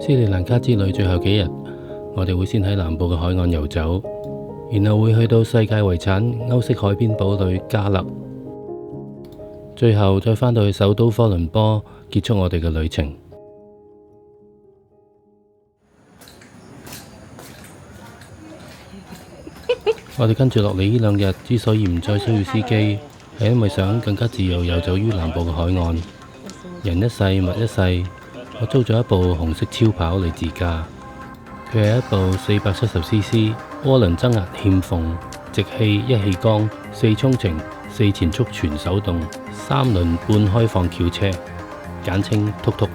斯里蘭卡之旅最後幾日，我哋會先喺南部嘅海岸遊走，然後會去到世界遺產歐式海邊堡壘加勒，最後再返到去首都科倫坡結束我哋嘅旅程。我哋跟住落嚟呢2日之所以唔再需要司機，係因為想更加自由遊走於南部嘅海岸。人一世物一世，我租咗一部紅色超跑嚟自駕。佢係一部470cc 渦輪增壓欠縫直氣一氣缸4衝程4前速全手動3輪半開放轎車，簡稱突突。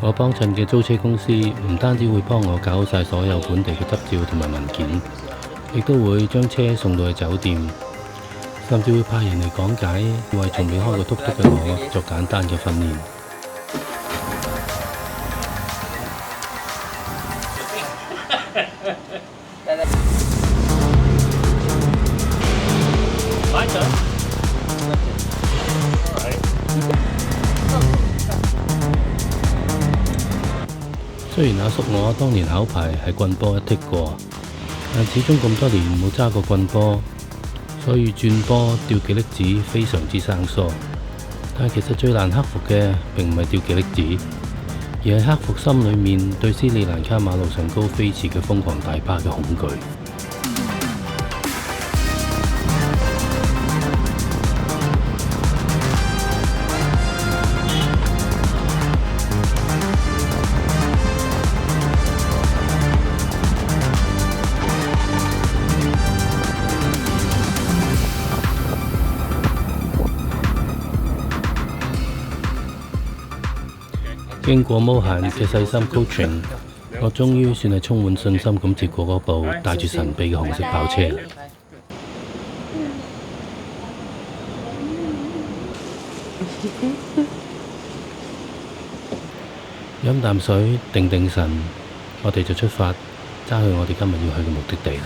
我幫襯嘅租車公司唔單止會幫我搞好晒所有本地嘅執照同埋文件，亦都會將車送到去酒店，甚至會派人嚟講解，為從未開過突突嘅我作簡單嘅訓練。雖然阿叔我當年考牌係棍波一剔過，但始終咁多年冇揸過棍波，所以轉波吊幾粒子非常之生疏。但其實最難克服嘅並唔係吊幾粒子，而係克服心裏面對斯里蘭卡馬路上高飛馳嘅瘋狂大巴嘅恐懼。經過無限嘅細心 coaching， 我終於算係充滿信心咁接過嗰部帶住神秘嘅紅色跑車。飲啖水，定定神，我哋就出發，揸去我哋今日要去嘅目的地啦。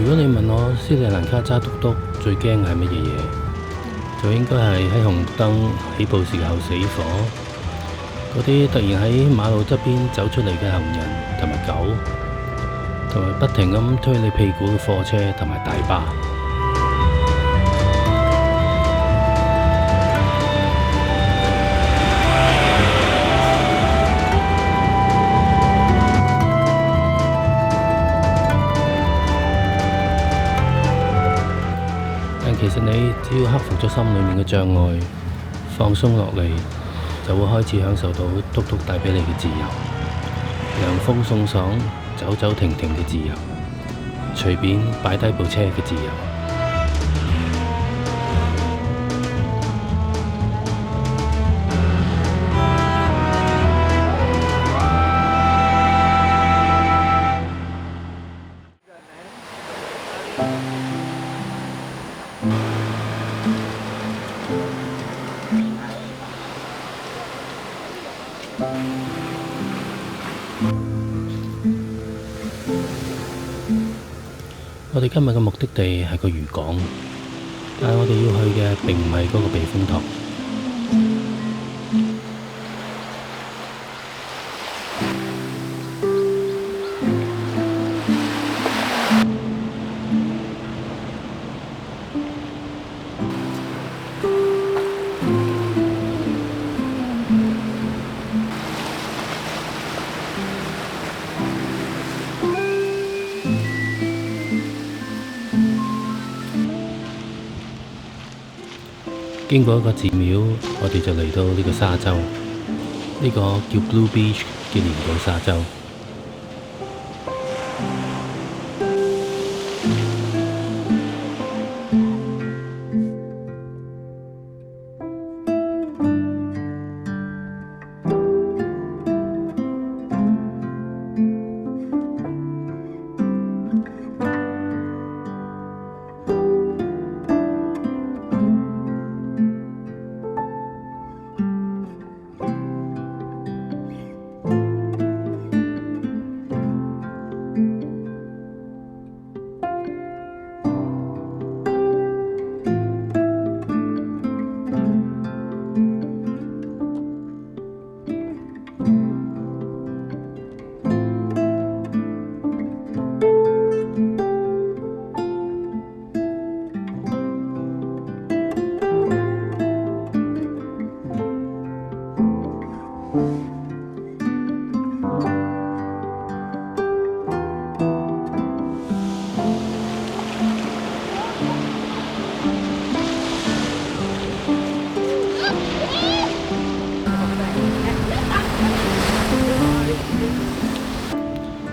如果你問我斯里蘭卡揸嘟嘟最驚係乜嘢，就應該係喺紅燈起步時候死火，嗰啲突然喺馬路側邊走出嚟嘅行人同埋狗，同埋不停咁推你屁股嘅貨車同埋大巴。其實你只要克服咗心裏面嘅障礙，放鬆落嚟，就會開始享受到嘟嘟帶俾你嘅自由，涼風送爽、走走停停嘅自由，隨便擺低部車嘅自由。我哋今日嘅目的地係個漁港，但係我哋要去嘅並唔係嗰個避風塘。經過一個寺廟，我哋就嚟到呢個沙洲，呢個叫 Blue Beach 嘅連島沙洲。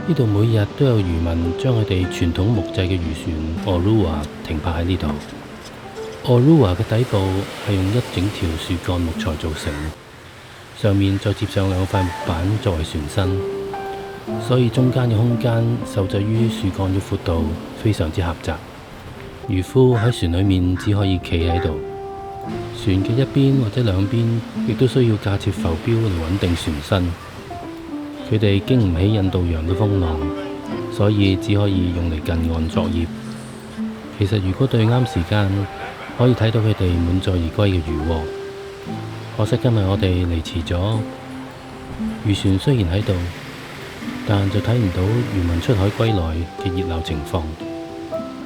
呢度每日都有漁民將佢哋傳統木製嘅漁船 Orua 停泊喺呢度。Orua 嘅底部係用一整條樹幹木材做成，上面再接上兩塊木板作為船身，所以中間嘅空間受制於樹幹嘅闊度非常之狹窄。漁夫喺船裡面只可以企喺度，船嘅一邊或者兩邊亦都需要架設浮標嚟穩定船身。佢哋經唔起印度洋嘅風浪，所以只可以用嚟近岸作業。其實如果對啱時間，可以睇到佢哋滿載而歸嘅漁獲。可惜今日我哋嚟遲咗，漁船雖然喺度，但就睇唔到漁民出海歸來嘅熱鬧情況，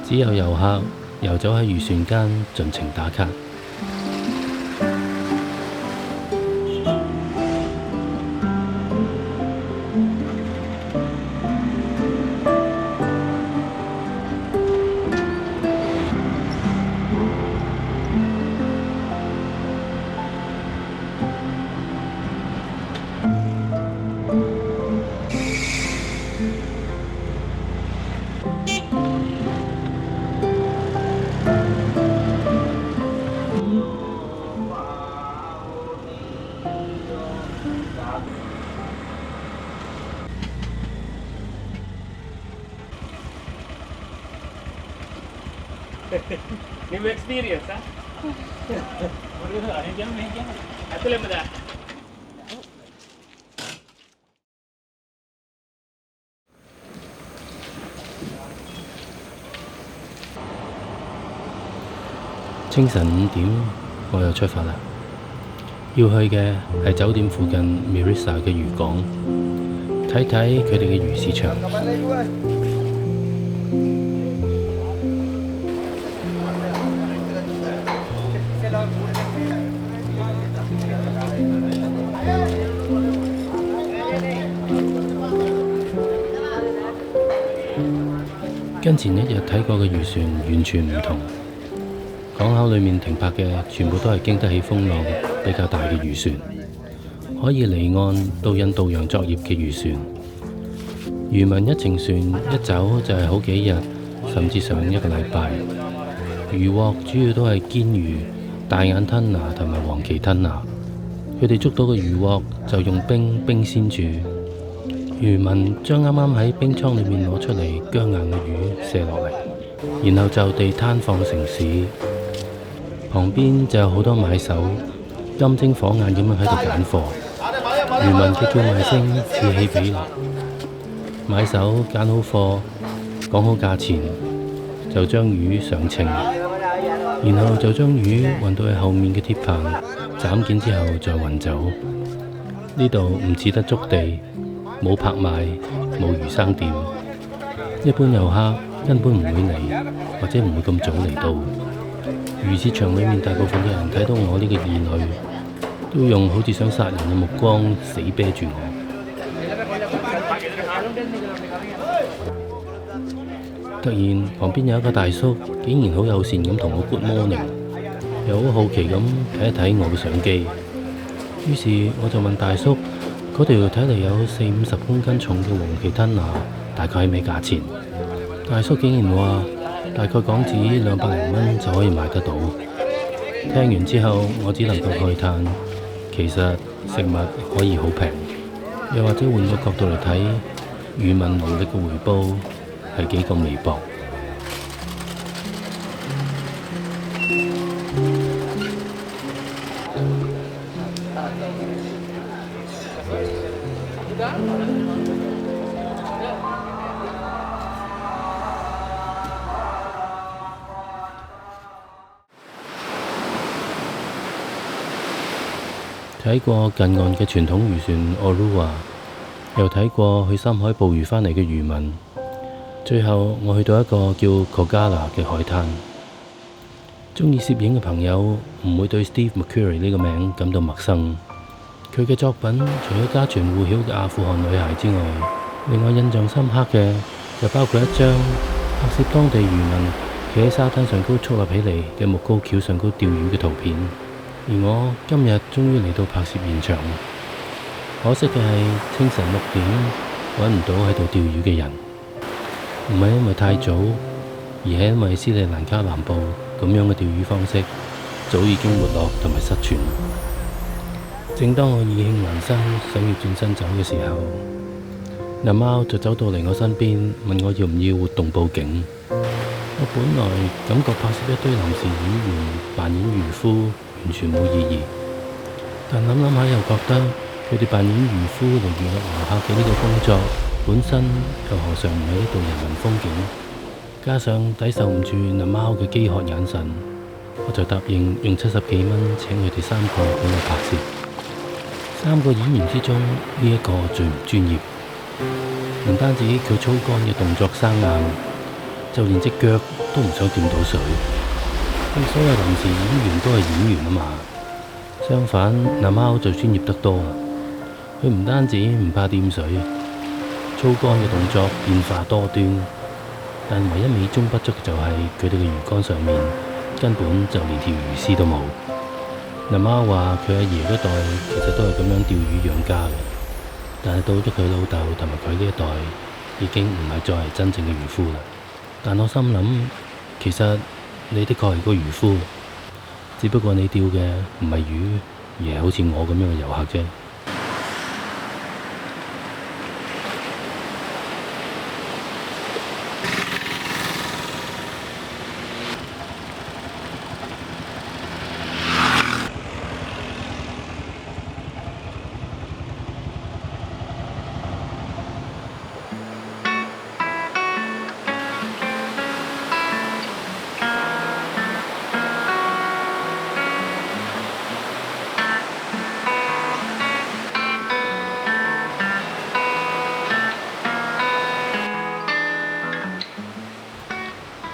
只有遊客遊走喺漁船間盡情打卡。ನಿಮ್ಮ ಎಕ್ಸ್ಪೀರಿಯನ್ಸ್ ಅತ್ತಲೇ ಮದ清晨5點，我又出發啦。要去嘅係酒店附近 Mirissa 嘅漁港，睇睇佢哋嘅魚市場。跟前一日睇過嘅漁船完全唔同，港口裏面停泊嘅全部都係經得起風浪比較大嘅漁船，可以離岸到印度洋作業嘅漁船。漁民一程船一走就係好幾日，甚至上一個禮拜。漁獲主要都係堅魚、大眼吞拿同埋黃鰭吞拿，佢哋捉到嘅漁獲就用冰鮮住。漁民將啱啱喺冰倉裏面攞出嚟僵硬嘅魚卸落嚟，然後就地攤放城市。旁邊就有好多買手，金睛火眼咁樣喺度揀貨。漁民嘅叫賣聲此起彼落，買手揀好貨，講好價錢，就將魚上秤，然後就將魚運到去後面嘅鐵棚，斬件之後再運走。呢度唔似得築地，冇拍賣，冇魚生店，一般遊客根本唔會嚟，或者唔會咁早嚟到。魚市場裏面大部分嘅人睇到我呢個異類，都用好似想殺人嘅目光死啤住我。突然旁邊有一個大叔，竟然好友善咁同我 Good morning，又好好奇咁睇一睇我嘅相機。於是我就問大叔：嗰條睇嚟有40-50公斤重嘅黃鰭吞拿，大概係咩價錢？大叔竟然話大概港紙200零蚊就可以買得到。聽完之後，我只能夠慨嘆，其實食物可以好平，又或者換個角度嚟睇，漁民勞力嘅回報係幾咁微薄。睇過近岸嘅傳統漁船 Orua， 又睇過去深海捕魚返嚟嘅漁民，最後我去到一個叫 Kogala 嘅海灘。鍾意攝影嘅朋友唔會對 Steve McCurry 呢個名感到陌生。佢嘅作品除咗家傳戶曉嘅阿富汗女孩之外，令我印象深刻嘅就包括一張拍攝當地漁民企喺沙灘上高矗立起嚟嘅木高橋上高釣魚嘅圖片。而我今日終於嚟到拍攝現場，可惜嘅係清晨6點揾唔到喺度釣魚嘅人，唔係因為太早，而係因為斯里蘭卡南部咁樣嘅釣魚方式早已經沒落同埋失傳。正當我意興闌珊想要轉身走嘅時候，那貓就走到嚟我身邊問我要唔要活動報警。我本來感覺拍攝一堆臨時演員扮演漁夫完全冇意義，但諗諗下又覺得佢哋扮演漁夫嚟娛樂遊客嘅呢個工作本身又何嘗唔係一道人文風景？加上抵受唔住那貓嘅飢渴眼神，我就答應用70幾蚊請佢哋3個幫我拍攝。3個演員之中，呢一個最唔專業，唔單止佢粗乾嘅動作生硬，就連隻腳都唔想掂到水。正所謂臨時演員都係演員啊嘛。相反，那貓就專業得多。佢唔單止唔怕掂水，粗乾嘅動作變化多端，但唯一美中不足嘅就係佢哋嘅魚竿上面根本就連條魚絲都冇。那貓話佢阿爺嗰代其實都係咁樣釣魚養家嘅，但係到咗佢老豆同埋佢呢一代，已經唔係再係真正嘅漁夫啦。但我心諗，其實你的確係個漁夫，只不過你釣嘅唔係魚，而係好似我咁樣嘅遊客啫。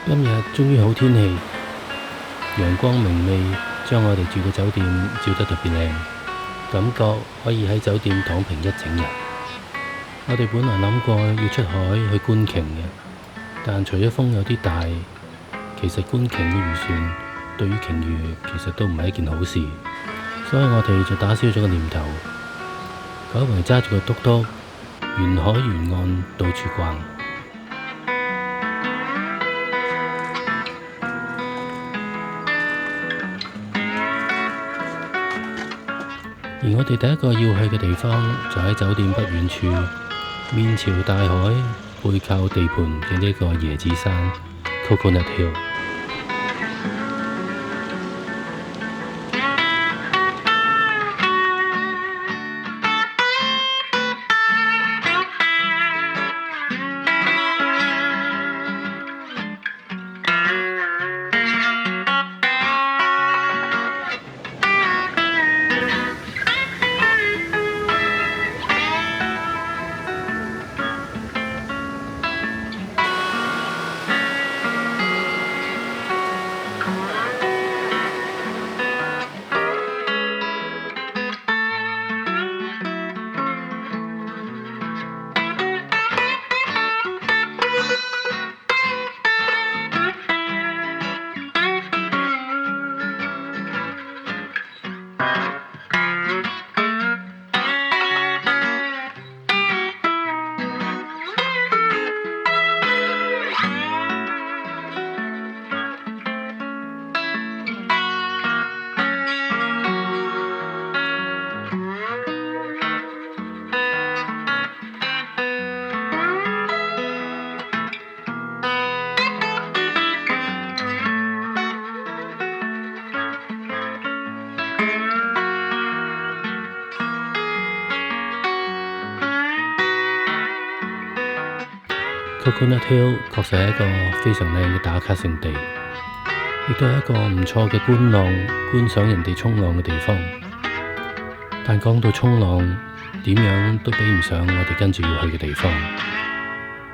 今日終於好天氣，陽光明媚，將我哋住嘅酒店照得特別靚，感覺可以喺酒店躺平一整日。我哋本來諗過要出海去觀鯨嘅，但除咗風有啲大，其實觀鯨嘅漁船對於鯨魚其實都唔係一件好事，所以我哋就打消咗個念頭，改為揸住個篤篤，沿海沿岸到處逛。而我哋第一個要去嘅地方就喺酒店不遠處，面朝大海，背靠地盤嘅呢個椰子山 Coconut Hill。Coconut Hill 確實係一個非常靚嘅打卡勝地，亦都係一個唔錯嘅觀賞人哋衝浪嘅地方。但講到衝浪，點樣都比唔上我哋跟住要去嘅地方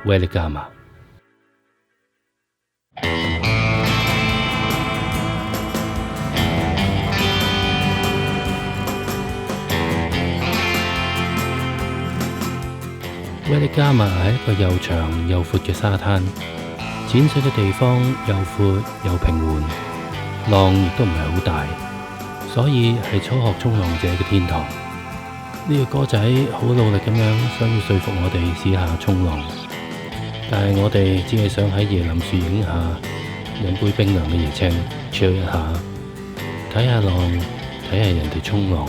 Weligama。Weligama 係一個又長又闊嘅沙灘，淺水嘅地方又闊又平緩，浪亦都唔係好大，所以係初學衝浪者嘅天堂。呢個哥仔好努力咁樣想要說服我哋試下衝浪，但係我哋只係想喺椰林樹影下，飲杯冰涼嘅椰青 chill 一下，睇下浪，睇下人哋衝浪。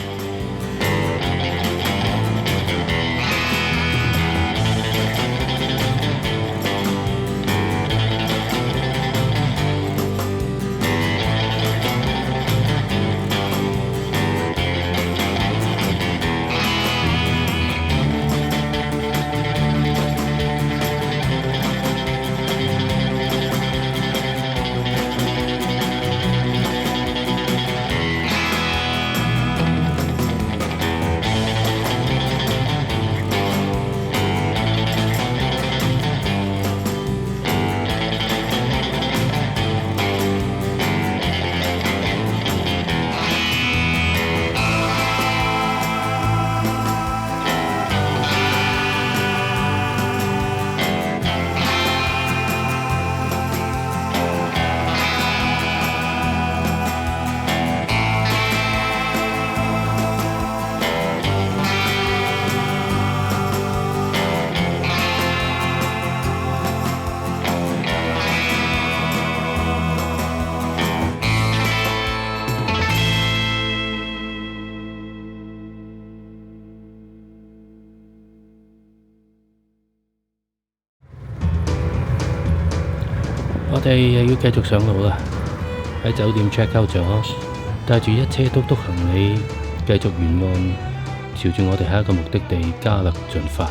我哋又要繼續上路啦，喺酒店 check out 咗，帶住一車篤篤行李，繼續沿岸朝住我哋下一個目的地加勒進發。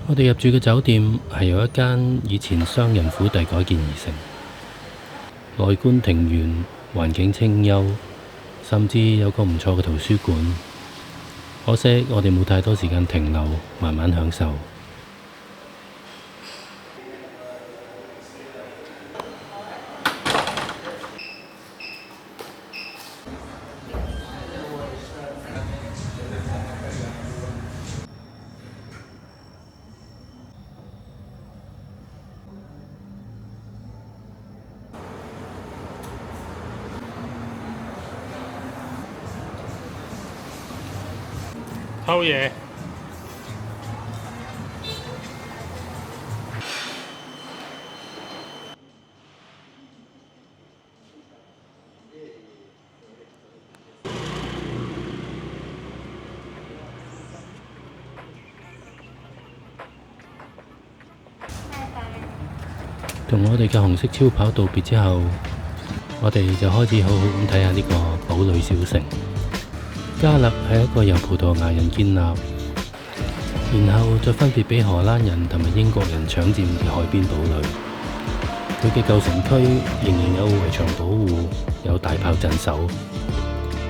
我哋入住嘅酒店係由一間以前商人府邸改建而成，內觀庭園，環境清幽，甚至有個唔錯嘅圖書館。可惜我哋冇太多時間停留，慢慢享受。偷嘢。同我哋嘅紅色超跑道別之後，我哋就開始好好咁睇下呢個堡壘小城。加勒係一個由葡萄牙人建立，然後再分別俾荷蘭人同埋英國人搶佔嘅海邊堡壘。佢嘅舊城區仍然有圍牆保護，有大炮鎮守。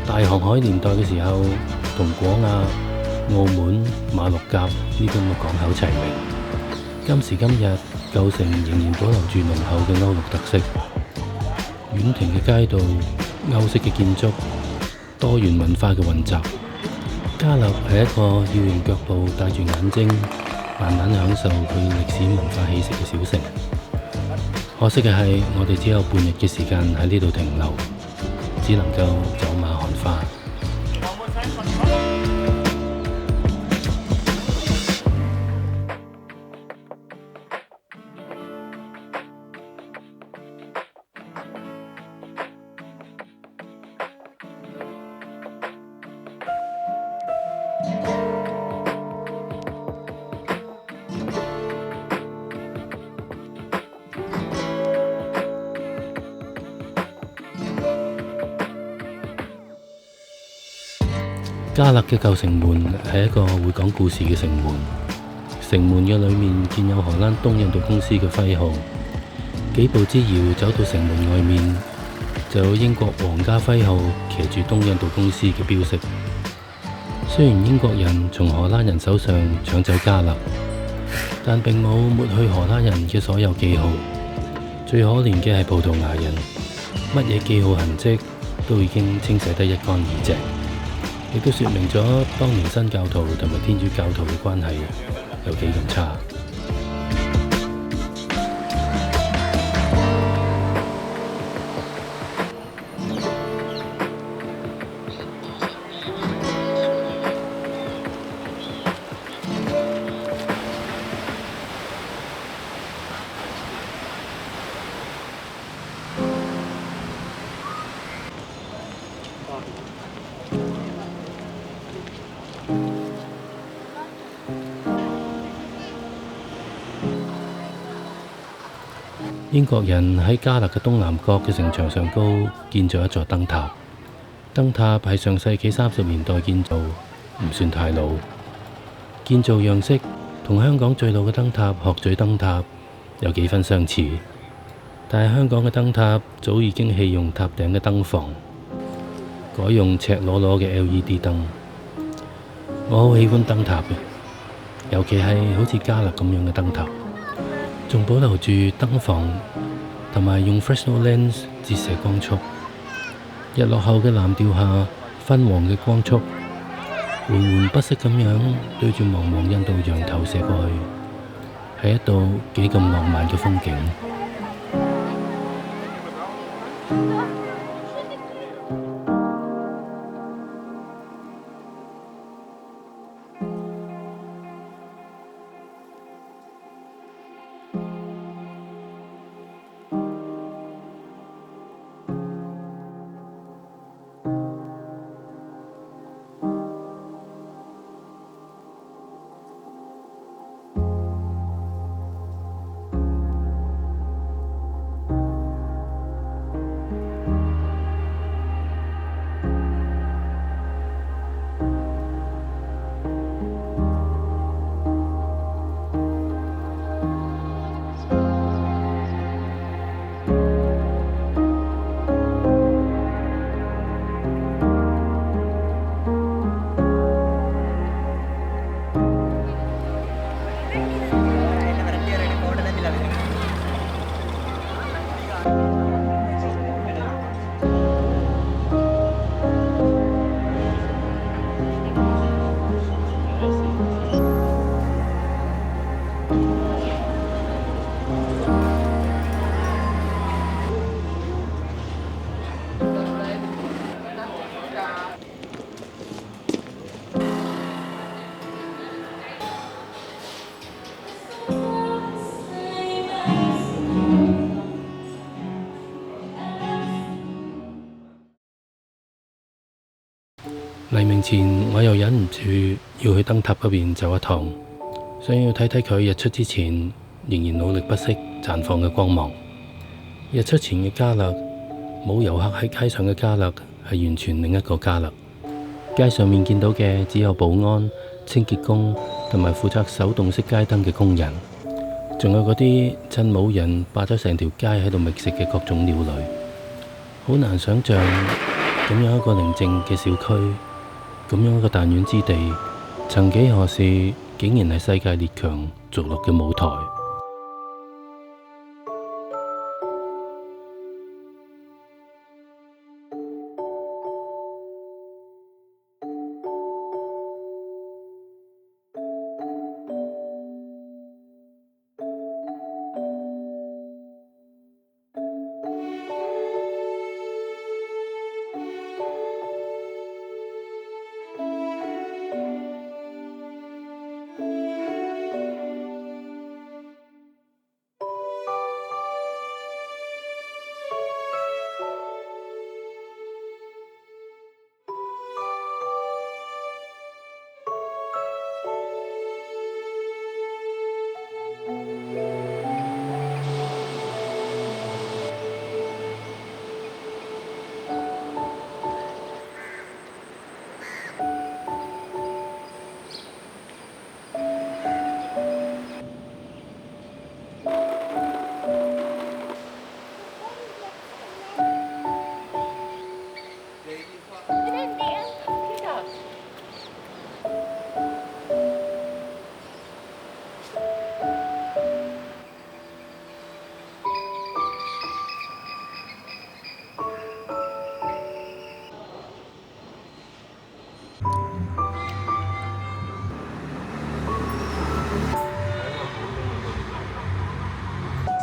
大航海年代嘅時候，同果亞、澳門、馬六甲呢啲咁嘅港口齊名。今時今日，舊城仍然保留住濃厚嘅歐陸特色，遠庭嘅街道、歐式嘅建築、多元文化嘅混雜。嘉勒係一個要用腳步帶住眼睛，慢慢享受佢歷史文化氣息嘅小城。可惜嘅係，我哋只有半日嘅時間喺呢度停留，只能夠走馬看花。嘉勒嘅舊城門係一個會講故事嘅城門，城門嘅裏面建有荷蘭東印度公司嘅徽號，幾步之遙走到城門外面，就有英國皇家徽號騎住東印度公司嘅標識。雖然英國人從荷蘭人手上搶走嘉勒，但並冇抹去荷蘭人嘅所有記號。最可憐嘅係葡萄牙人，乜嘢記號痕跡都已經清洗得一乾二淨。亦都說明咗當年新教徒同埋天主教徒嘅關係有幾咁差。英國人喺嘉勒嘅東南角嘅城牆上高建咗一座燈塔。燈塔係上世紀30年代建造，唔算太老。建造樣式同香港最老嘅燈塔鶴咀燈塔有幾分相似，但係香港嘅燈塔早已經棄用塔頂嘅燈房，改用赤裸裸嘅 LED 燈。我好喜歡燈塔嘅，尤其係好似嘉勒咁樣嘅燈塔。仲保留住燈房同埋用 Fresnel lens 折射光束，日落後嘅藍調下，昏黃嘅光束緩緩不息咁樣對住茫茫印度洋投射過去，係一道幾咁浪漫嘅風景。黎明前，我又忍唔住要去燈塔嗰邊走一趟，想要睇睇佢日出之前仍然努力不息綻放嘅光芒。日出前嘅嘉勒，冇遊客喺街上嘅嘉勒係完全另一個嘉勒。街上面見到嘅只有保安、清潔工同埋負責手動式街燈嘅工人。仲有嗰啲趁冇人霸咗成條街喺度覓食嘅各種鳥類，好難想像咁樣一個寧靜嘅小區，咁樣一個彈丸之地，曾幾何時竟然係世界列強逐鹿嘅舞台。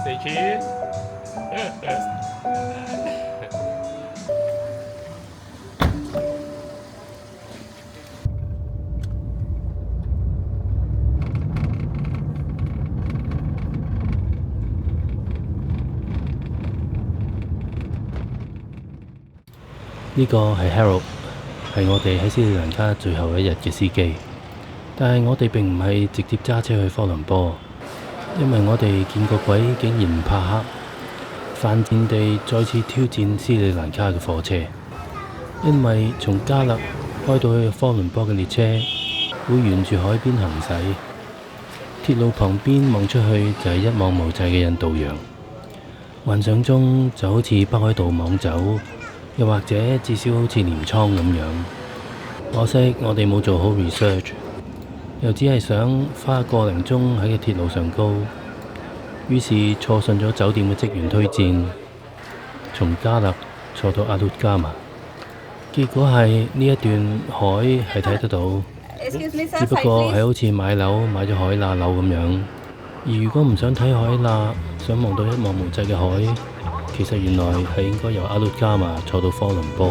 Say cheese. 呢個係 Harold，係我哋喺斯里蘭卡最後一日嘅司機。但係我哋並唔係直接揸車去科倫坡，因為我哋見過鬼竟然唔怕黑，犯賤地再次挑戰斯里蘭卡嘅火車。因為從加勒開到去科倫坡嘅列車會沿住海邊行駛，鐵路旁邊望出去就係一望無際嘅印度洋，幻想中就好似北海道網走，又或者至少好似鎌倉咁樣。可惜我哋冇做好 research， 又只係想花個零鐘喺個鐵路上高，於是錯信咗酒店嘅職員推薦，從加勒坐到阿魯加馬。結果係呢一段海係睇得到，只不過係好似買樓買咗海罅樓咁樣。而如果唔想睇海罅，想望到一望無際嘅海，其實原來係應該由阿魯加馬坐到科倫坡。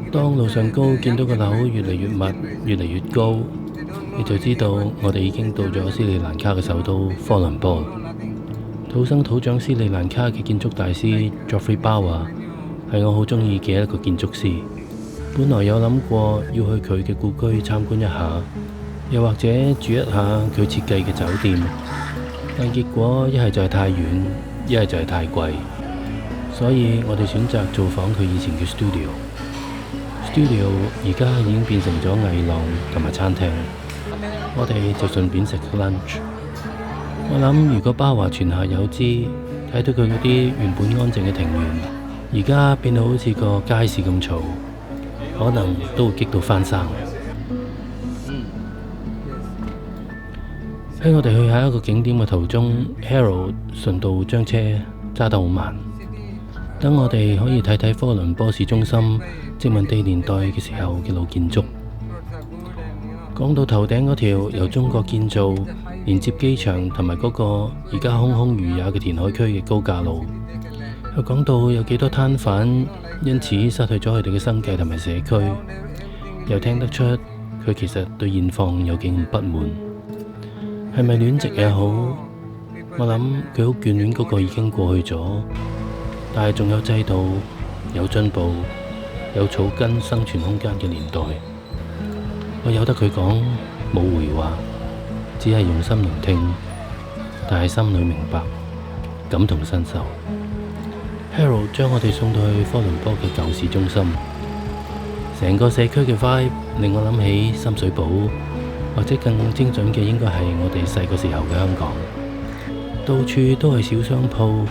當路上高見到個樓越嚟越密、越嚟越高，你就知道我哋已經到咗斯里蘭卡嘅首都科倫坡。土生土長斯里蘭卡嘅建築大師 Geoffrey Bawa 係我好鍾意嘅一個建築師。本來有諗過要去佢嘅故居參觀一下，又或者住一下佢設計嘅酒店，但結果一係就係太遠，一係就係太貴，所以我哋選擇造訪佢以前嘅 studio。studio 而家已經變成咗藝廊同埋餐廳，我哋就順便食 lunch。我諗如果巴華泉下有知，睇到佢嗰啲原本安靜嘅庭園，而家變到好似個街市咁嘈，可能都會激到翻生。喺我哋去下一個景點嘅途中 ，Harold 順道將車揸得好慢，等我哋可以睇睇科倫坡市中心殖民地年代嘅時候嘅老建築。講到頭頂嗰條由中國建造連接機場同埋嗰個而家空空如也嘅填海區嘅高架路，又講到有幾多攤販因此失去咗佢哋嘅生計同埋社區，又聽得出佢其實對現況有幾咁不滿。係咪戀殖也好，我諗佢好眷戀嗰個已經過去咗，但係仲有制度、有進步、有草根生存空間嘅年代。我由得佢講，冇回話，只係用心聆聽，但係心裏明白，感同身受。Harold 將我哋送到去科倫坡嘅舊市中心，成個社區嘅 vibe 令我諗起深水埗，或者更精準嘅應該係我哋細個時候嘅香港。到處都係小商鋪，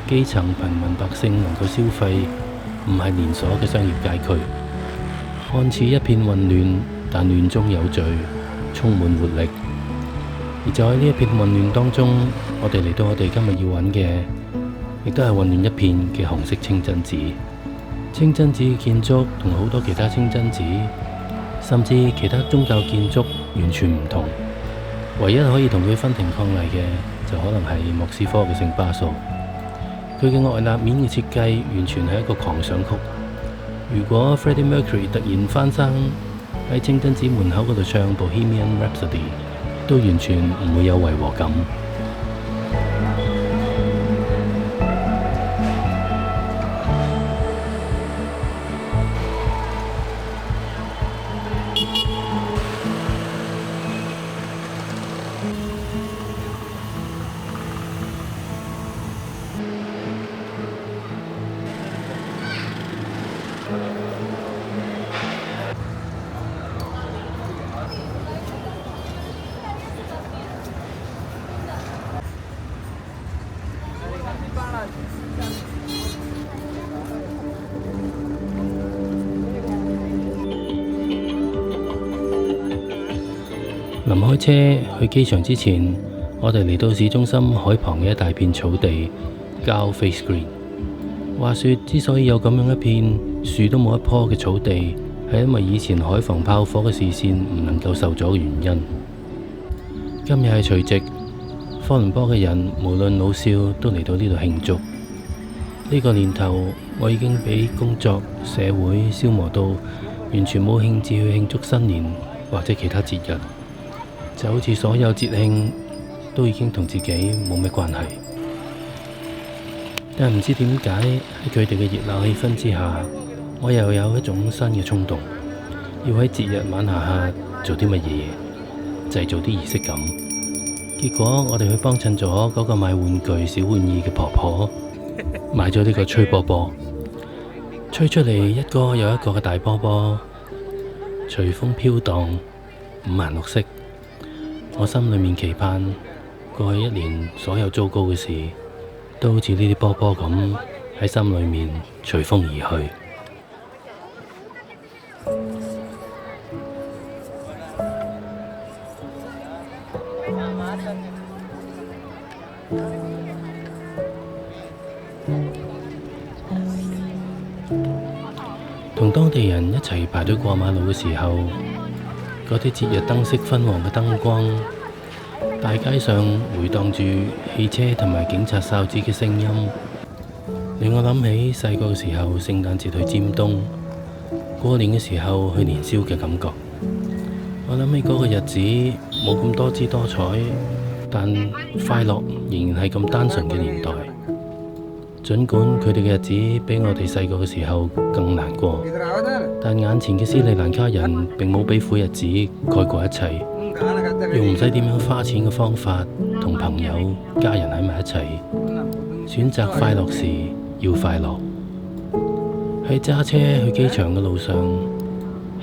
基層貧民百姓能夠消費，唔係連鎖嘅商業街區，看似一片混亂，但亂中有序，充滿活力。而就喺呢一片混亂當中，我哋嚟到我哋今日要揾嘅，亦都係混亂一片嘅紅色清真寺。清真寺嘅建築同好多其他清真寺，甚至其他宗教建築完全唔同。唯一可以同佢分庭抗禮嘅，就可能係莫斯科嘅聖巴素。佢嘅外立面嘅設計完全係一個狂想曲。如果 Freddie Mercury 突然翻生喺清真寺門口嗰度唱 Bohemian Rhapsody， 都完全唔會有違和感。臨開車去機場之前，我哋嚟到市中心海旁嘅一大片草地，叫 Face Green。話說之所以有咁樣一片樹都冇一棵嘅草地，係因為以前海防炮火嘅視線唔能夠受阻嘅原因。今日係除夕，科倫坡嘅人無論老少都嚟到呢度慶祝。呢個年頭，我已經俾工作社會消磨到完全冇興致去慶祝新年或者其他節日，就好似所有節慶都已經同自己冇咩關係。但唔知點解喺佢哋嘅熱鬧氣氛之下，我又有一種新嘅衝動，要喺節日晚下做啲乜嘢，製造啲儀式感。結果我哋去幫襯咗嗰個賣玩具小玩意嘅婆婆，買咗呢個吹波波，吹出嚟一個又一個嘅大波波，隨風飄蕩，五顏六色。我心裏面期盼過去一年所有糟糕嘅事，都好似呢啲波波咁喺心裏面隨風而去。同當地人一齊排隊過馬路嘅時候，嗰啲節日燈飾昏黃嘅燈光，大街上回盪住汽車同埋警察哨子嘅聲音，令我諗起細個嘅時候聖誕節去尖東，過年嘅時候去年宵嘅感覺。我諗起嗰個日子冇咁多姿多彩，但快樂仍然係咁單純嘅年代。儘管佢哋嘅日子比我哋細個嘅時候更難過，但眼前嘅斯里蘭卡人並冇俾苦日子蓋過一切，用唔使點樣花錢嘅方法同朋友家人喺埋一齊，選擇快樂時要快樂。喺揸車去機場嘅路上，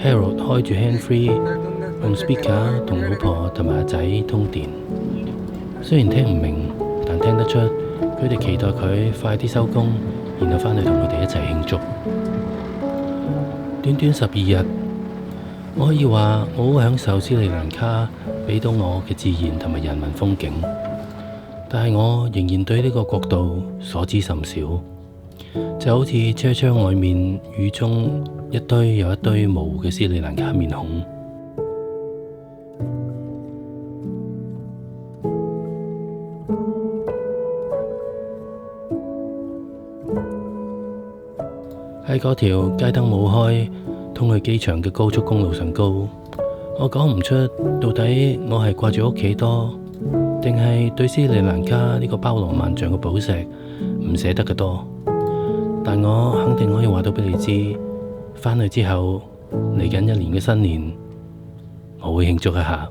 Harold 開住 handfree 用 speaker 同老婆同埋阿仔通電，雖然聽唔明，但聽得出佢哋期待佢快啲收工，然後返去同佢哋一齊慶祝。短短12日，我可以話我好享受斯里蘭卡俾到我嘅自然同埋人文風景，但係我仍然對呢個國度所知甚少，就好似車窗外面雨中一堆又一堆模糊嘅斯里蘭卡面孔。喺嗰條街燈冇開，通去機場嘅高速公路上高，我講唔出到底我係掛住屋企多，定係對斯里蘭卡呢個包羅萬象嘅寶石唔捨得嘅多。但我肯定可以話到俾你知，返去之後嚟緊1年嘅新年，我會慶祝一下。